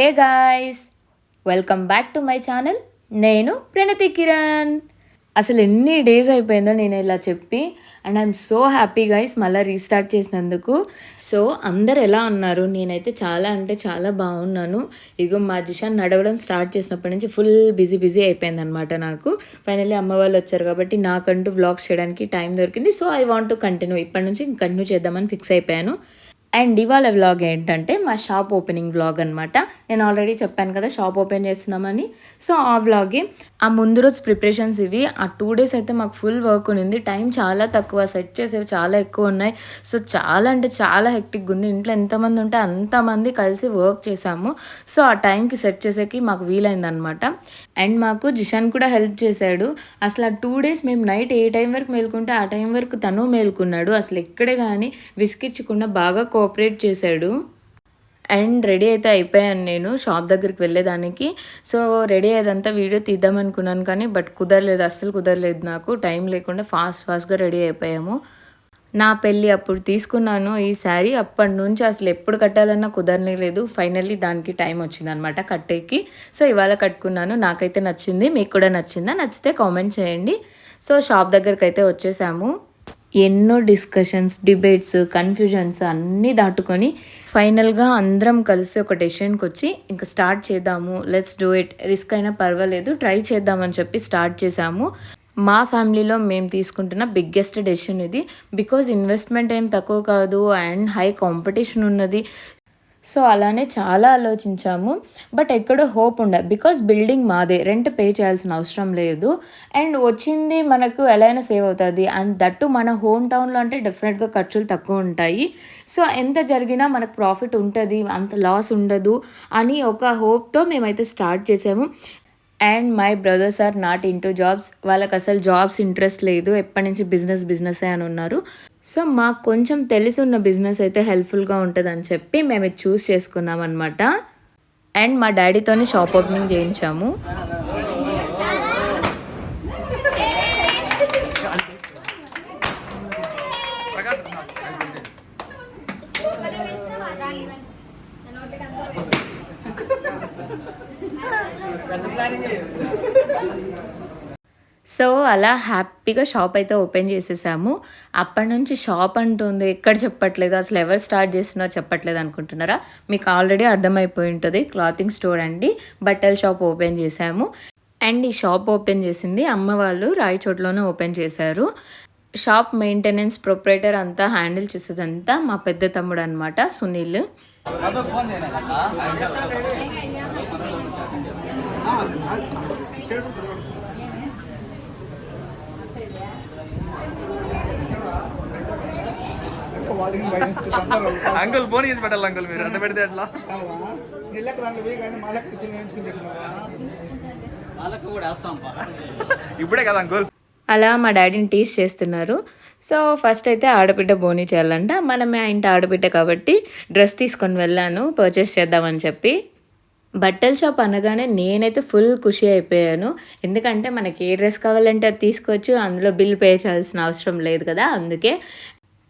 Hey guys, welcome back to my channel. నేను ప్రణతి కిరణ్. అసలు ఎన్ని డేస్ అయిపోయిందో నేను ఇలా చెప్పి, and I'm so happy guys మళ్ళీ రీస్టార్ట్ చేసినందుకు. సో అందరు ఎలా ఉన్నారు? నేనైతే చాలా అంటే చాలా బాగున్నాను. ఇగో మా జిషాన్ నడవడం స్టార్ట్ చేసినప్పటి నుంచి ఫుల్ బిజీ అయిపోయిందనమాట. నాకు ఫైనల్లీ అమ్మ వాళ్ళు వచ్చారు కాబట్టి నాకంటూ వ్లాగ్స్ చేయడానికి టైం దొరికింది. So I want to continue, ఇప్పటి నుంచి కంటిన్యూ చేద్దామని ఫిక్స్ అయిపోయాను. అండ్ ఇవాళ వ్లాగ్ ఏంటంటే మా షాప్ ఓపెనింగ్ వ్లాగ్ అనమాట. నేను ఆల్రెడీ చెప్పాను కదా షాప్ ఓపెన్ చేస్తున్నామని. సో ఆ వ్లాగే ఆ ముందు రోజు ప్రిపరేషన్స్ ఇవి. ఆ 2 days అయితే మాకు ఫుల్ వర్క్ ఉంది. టైం చాలా తక్కువ, సెట్ చేసేవి చాలా ఎక్కువ ఉన్నాయి. సో చాలా అంటే చాలా హెక్టిక్గా ఉంది. ఇంట్లో ఎంతమంది ఉంటే అంతమంది కలిసి వర్క్ చేసాము. సో ఆ టైంకి సెట్ చేసేకి మాకు వీలైందనమాట. అండ్ మాకు జిషాన్ కూడా హెల్ప్ చేశాడు. అసలు ఆ 2 days మేము నైట్ ఏ టైం వరకు మేల్కుంటే ఆ టైం వరకు తను మేల్కున్నాడు. అసలు ఎక్కడే కానీ విసిగిచ్చకుండా బాగా కోఆపరేట్ చేశాడు. అండ్ రెడీ అయితే అయిపోయాను నేను షాప్ దగ్గరికి వెళ్ళేదానికి. సో రెడీ అయ్యేదంతా వీడియో తీద్దామనుకున్నాను కానీ బట్ కుదరలేదు, అస్సలు కుదరలేదు. నాకు టైం లేకుండా ఫాస్ట్గా రెడీ అయిపోయాము. నా పెళ్ళి అప్పుడు తీసుకున్నాను ఈ శారీ. అప్పటి నుంచి అసలు ఎప్పుడు కట్టాలన్నా కుదరలేదు. ఫైనల్లీ దానికి టైం వచ్చిందనమాట కట్టేకి. సో ఇవాళ కట్టుకున్నాను. నాకైతే నచ్చింది. మీకు కూడా నచ్చిందా? నచ్చితే కామెంట్ చేయండి. సో షాప్ దగ్గరికి అయితే వచ్చేసాము. ఎన్నో డిస్కషన్స్, డిబేట్స్, కన్ఫ్యూజన్స్ అన్నీ దాటుకొని ఫైనల్గా అందరం కలిసి ఒక డెసిషన్కి వచ్చి ఇంకా స్టార్ట్ చేద్దాము, లెట్స్ డూ ఇట్, రిస్క్ అయినా పర్వాలేదు ట్రై చేద్దామని చెప్పి స్టార్ట్ చేసాము. మా ఫ్యామిలీలో మేము తీసుకుంటున్న బిగ్గెస్ట్ డెసిషన్ ఇది. బికాజ్ ఇన్వెస్ట్మెంట్ ఏం తక్కువ కాదు అండ్ హై కాంపిటీషన్ ఉన్నది. సో అలానే చాలా ఆలోచించాము. బట్ ఎక్కడో హోప్ ఉండే, బికాజ్ బిల్డింగ్ మాదే, రెంట్ పే చేయాల్సిన అవసరం లేదు. అండ్ వచ్చింది మనకు ఎలా అయినా సేవ్ అవుతుంది. అండ్ దట్టు మన హోమ్ టౌన్లో అంటే డెఫినెట్గా ఖర్చులు తక్కువ ఉంటాయి. సో ఎంత జరిగినా మనకు ప్రాఫిట్ ఉంటుంది, అంత లాస్ ఉండదు అని ఒక హోప్తో మేమైతే స్టార్ట్ చేసాము. And my brothers are not into jobs. వాళ్ళకి అసలు జాబ్స్ ఇంట్రెస్ట్ లేదు. ఎప్పటి నుంచి బిజినెస్ అని ఉన్నారు. సో మాకు కొంచెం తెలిసి ఉన్న బిజినెస్ అయితే హెల్ప్ఫుల్గా ఉంటుందని చెప్పి మేము ఇది చూస్ చేసుకున్నాం అనమాట. అండ్ మా డాడీతోని షాప్ ఓపెనింగ్ చేయించాము. సో అలా హ్యాపీగా షాప్ అయితే ఓపెన్ చేసేసాము. అప్పటి నుంచి షాప్ అంటుంది ఎక్కడ చెప్పట్లేదు, అసలు ఎవరు స్టార్ట్ చేస్తున్నారో చెప్పట్లేదు అనుకుంటున్నారా? మీకు ఆల్రెడీ అర్థమైపోయి ఉంటుంది. క్లాతింగ్ స్టోర్ అండి, బట్టల షాప్ ఓపెన్ చేశాము. అండ్ ఈ షాప్ ఓపెన్ చేసింది అమ్మ వాళ్ళు రాయచోట్లోనే ఓపెన్ చేశారు. షాప్ మెయింటెనెన్స్, ప్రొపరేటర్ అంతా హ్యాండిల్ చేసేదంతా మా పెద్ద తమ్ముడు అనమాట, సునీల్. అంకుల్ ఫోన్ చేసి పెట్టాలి అంకుల్, మీరు అంత పెడితే ఎట్లా? ఇప్పుడే కదా అంకుల్. అలా మా డాడీని టీస్ చేస్తున్నారు. సో ఫస్ట్ అయితే ఆడబిడ్డ బోనీ చేయాలంట. మనమే ఆ ఇంటి ఆడబిడ్డ కాబట్టి డ్రెస్ తీసుకొని వెళ్ళాను పర్చేస్ చేద్దామని చెప్పి. బట్టల షాప్ అనగానే నేనైతే ఫుల్ ఖుషి అయిపోయాను. ఎందుకంటే మనకి ఏ డ్రెస్ కావాలంటే అది తీసుకోవచ్చు, అందులో బిల్ పే చేయాల్సిన అవసరం లేదు కదా. అందుకే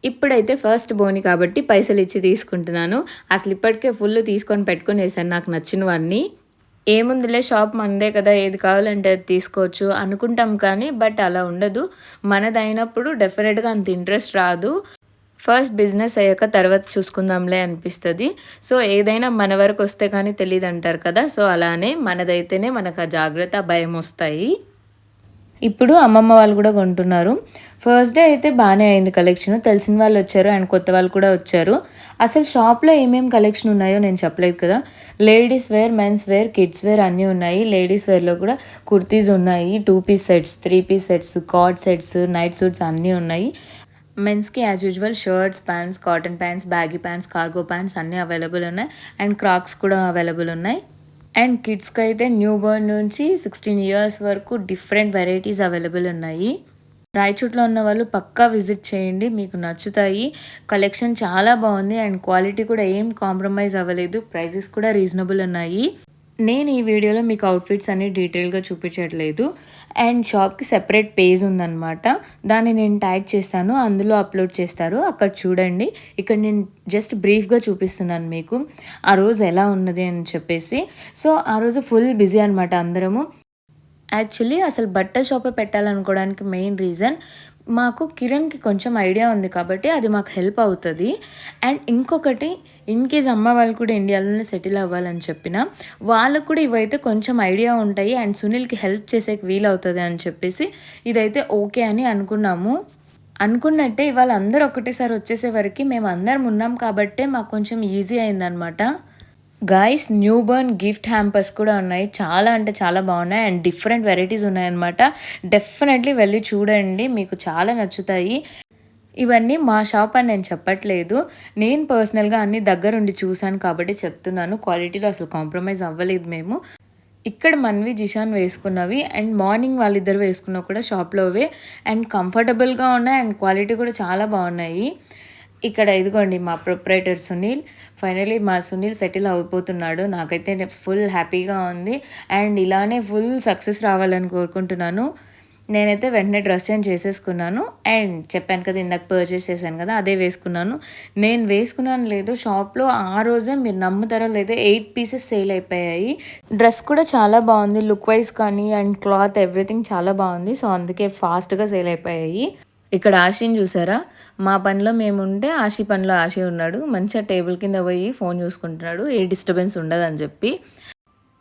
ఇప్పుడైతే ఫస్ట్ బోని కాబట్టి పైసలు ఇచ్చి తీసుకుంటున్నాను. అసలు ఇప్పటికే ఫుల్ తీసుకొని పెట్టుకొని వేసాను నాకు నచ్చినవన్నీ. ఏముందిలే షాప్ మనదే కదా, ఏది కావాలంటే అది తీసుకోవచ్చు అనుకుంటాం కానీ బట్ అలా ఉండదు. మనదైనప్పుడు డెఫినెట్గా అంత ఇంట్రెస్ట్ రాదు. ఫస్ట్ బిజినెస్ అయ్యాక తర్వాత చూసుకుందాంలే అనిపిస్తుంది. సో ఏదైనా మన వరకు వస్తే కానీ తెలియదు అంటారు కదా. సో అలానే మనదైతేనే మనకు ఆ జాగ్రత్త, భయం వస్తాయి. ఇప్పుడు అమ్మమ్మ వాళ్ళు కూడా కొంటున్నారు. ఫస్ట్ డే అయితే బాగానే అయింది కలెక్షన్. తెలిసిన వాళ్ళు వచ్చారు అండ్ కొత్త వాళ్ళు కూడా వచ్చారు. అసలు షాప్లో ఏమేమి కలెక్షన్ ఉన్నాయో నేను చెప్పలేదు కదా. Ladies wear, men's wear, kids wear అన్నీ ఉన్నాయి. లేడీస్ వేర్లో కూడా కుర్తీస్ ఉన్నాయి, 2 piece sets, 3 piece sets, cord sets, night suits అన్నీ ఉన్నాయి. మెన్స్కి as usual shirts, pants, cotton pants, baggy pants, cargo pants అన్నీ అవైలబుల్ ఉన్నాయి. అండ్ క్రాక్స్ కూడా అవైలబుల్ ఉన్నాయి. అండ్ కిడ్స్కి అయితే న్యూ బోర్న్ నుంచి 16 years వరకు డిఫరెంట్ వెరైటీస్ అవైలబుల్ ఉన్నాయి. రాయచోట్లో ఉన్న వాళ్ళు పక్కా విజిట్ చేయండి, మీకు నచ్చుతాయి. కలెక్షన్ చాలా బాగుంది అండ్ క్వాలిటీ కూడా ఏం కాంప్రమైజ్ అవ్వలేదు. ప్రైజెస్ కూడా రీజనబుల్ ఉన్నాయి. నేను ఈ వీడియోలో మీకు అవుట్‌ఫిట్స్ అన్ని డీటెయిల్‌గా చూపించట్లేదు. అండ్ షాప్‌కి సెపరేట్ పేజ్ ఉందనమాట. దాన్ని నేను ట్యాగ్ చేస్తాను. అందులో అప్‌లోడ్ చేస్తారు. అక్కడ చూడండి. ఇక్కడ నేను జస్ట్ బ్రీఫ్‌గా చూపిస్తున్నాను మీకు. ఆ రోజు ఎలా ఉన్నది అని చెప్పేసి. సో, ఆ రోజు ఫుల్ బిజీ అనమాట అందరము. యాక్చువల్లీ అసలు బట్టల షాపే పెట్టాలనుకోవడానికి మెయిన్ రీజన్ మాకు కిరణ్‌కి కొంచెం ఐడియా ఉంది కాబట్టి అది మాకు హెల్ప్ అవుతది. అండ్ ఇంకొకటి ఇన్‌కేస్ అమ్మ వాళ్ళు కూడా ఇండియాలోనే సెటిల్ అవ్వాలని చెప్పినా, వాళ్ళకి కూడా ఇవైతే కొంచెం ఐడియా ఉంటాయి. అండ్ సునీల్‌కి హెల్ప్ చేసేకి వీలవుతది అని చెప్పేసి ఇదైతే ఓకే అని అనుకున్నాము. అనుకున్నట్టే ఇవాళ అందరూ ఒకటేసారి వచ్చేసేవరకి మేమందరం ఉన్నాం కాబట్టే మాకు కొంచెం ఈజీ అయిందనమాట. Guys new Born gift hampers కూడా ఉన్నాయి. చాలా అంటే చాలా బాగున్నాయి. అండ్ డిఫరెంట్ వెరైటీస్ ఉన్నాయన్నమాట. డెఫినెట్లీ వెళ్ళి చూడండి. మీకు చాలా నచ్చుతాయి. ఇవన్నీ మా షాప్ అని నేను చెప్పట్లేదు. నేను పర్సనల్‌గా అన్నీ దగ్గరుండి చూసాను కాబట్టి చెప్తున్నాను. క్వాలిటీలో అసలు కాంప్రమైజ్ అవ్వలేదు మేము. ఇక్కడ మన్వి, జిషాన్ వేసుకున్నవి అండ్ మార్నింగ్ వాళ్ళిద్దరు వేసుకున్నవి కూడా షాప్‌లోవే. అండ్ కంఫర్టబుల్‌గా ఉన్నాయి అండ్ క్వాలిటీ కూడా చాలా బాగున్నాయి. ఇక్కడ ఇదిగోండి మా ప్రొప్రైటర్ సునీల్. ఫైనల్లీ మా సునీల్ సెటిల్ అయిపోతున్నాడు. నాకైతే ఫుల్ హ్యాపీగా ఉంది. అండ్ ఇలానే ఫుల్ సక్సెస్ రావాలని కోరుకుంటున్నాను. నేనైతే వెంటనే డ్రెస్ చేంజ్ చేసేసుకున్నాను. అండ్ చెప్పాను కదా ఇందాక పర్చేస్ చేశాను కదా! అదే వేసుకున్నాను. నేను వేసుకున్నానో లేదో షాప్‌లో ఆ రోజే మీరు నమ్ముతారో లేదో 8 పీసెస్ సేల్ అయిపోయాయి. డ్రెస్ కూడా చాలా బాగుంది. లుక్ వైస్ కానీ అండ్ క్లాత్ ఎవ్రీథింగ్ చాలా బాగుంది. సో, అందుకే ఫాస్ట్‌గా సేల్ అయిపోయాయి. ఇక్కడ ఆషిని చూసారా? మా పనిలో మేముంటే ఆషి పనిలో ఆషి ఉన్నాడు. మంచిగా టేబుల్ కింద పోయి ఫోన్ చూసుకుంటున్నాడు. ఏ డిస్టర్బెన్స్ ఉండదని చెప్పి.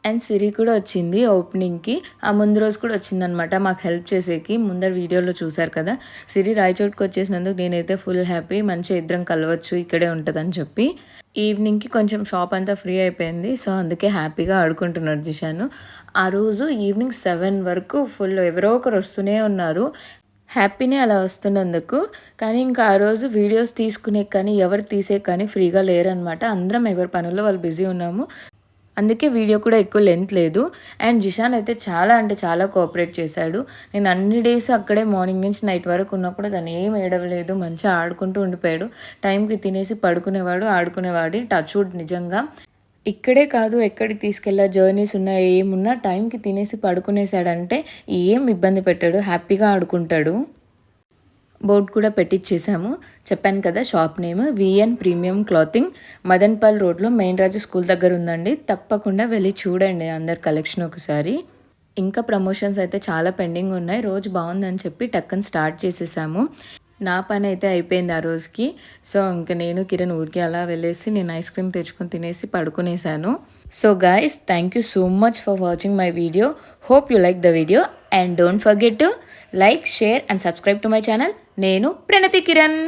అండ్ సిరి కూడా వచ్చింది ఓపెనింగ్‌కి. ఆ ముందు రోజు కూడా వచ్చిందనమాట మాకు హెల్ప్ చేసేకి. ముందర వీడియోలో చూసారు కదా! సిరి రాయచోటికి వచ్చేసినందుకు నేనైతే ఫుల్ హ్యాపీ. మంచిగా ఇద్దరం కలవచ్చు. ఇక్కడే ఉంటదని చెప్పి. ఈవినింగ్‌కి కొంచెం షాప్ అంతా ఫ్రీ అయిపోయింది. సో, అందుకే హ్యాపీగా ఆడుకుంటున్నాడు జిషాను. ఆ రోజు ఈవినింగ్ 7 వరకు ఫుల్ ఎవరో ఒకరు వస్తూనే ఉన్నారు. హ్యాపీనే అలా వస్తున్నందుకు. కానీ ఇంకా ఆ రోజు వీడియోస్ తీసుకునేకి కానీ, ఎవరు తీసేకి కానీ ఫ్రీగా లేరనమాట. అందరం ఎవరి పనుల్లో వాళ్ళు బిజీ ఉన్నాము. అందుకే వీడియో కూడా ఎక్కువ లెంత్ లేదు. అండ్ జిషాన్ అయితే చాలా అంటే చాలా కోఆపరేట్ చేశాడు. నేను అన్ని డేస్ అక్కడే మార్నింగ్ నుంచి నైట్ వరకు ఉన్నా కూడా తను ఏం ఏడవలేదు. మంచిగా ఆడుకుంటూ ఉండిపోయాడు. టైంకి తినేసి పడుకునేవాడు, ఆడుకునేవాడు. టచ్ వుడ్ నిజంగా. ఇక్కడే కాదు ఎక్కడికి తీసుకెళ్ళా జర్నీస్ ఉన్నా ఏమున్నా టైంకి తినేసి పడుకునేసాడంటే ఏం ఇబ్బంది పెట్టాడు. హ్యాపీగా ఆడుకుంటాడు. బోర్డ్ కూడా పెట్టిచ్చేసాము. చెప్పాను కదా shop name VN premium clothing. Madanpalli రోడ్‌లో మెయిన్ రాజు స్కూల్ దగ్గర ఉందండి. తప్పకుండా వెళ్ళి చూడండి అందరు కలెక్షన్ ఒకసారి. ఇంకా ప్రమోషన్స్ అయితే చాలా పెండింగ్ ఉన్నాయి. రోజు బాగుందని చెప్పి టక్కన స్టార్ట్ చేసేసాము. నా పని అయితే అయిపోయింది ఆ రోజుకి. సో, ఇంక నేను కిరణ్ ఊరికే అలా వెళ్ళేసి నేను ఐస్ క్రీమ్ తెచ్చుకొని తినేసి పడుకునేసాను. So guys thank you so much for watching my video. Hope you like the video and don't forget to like, share and subscribe to my channel. నేను ప్రణతి కిరణ్.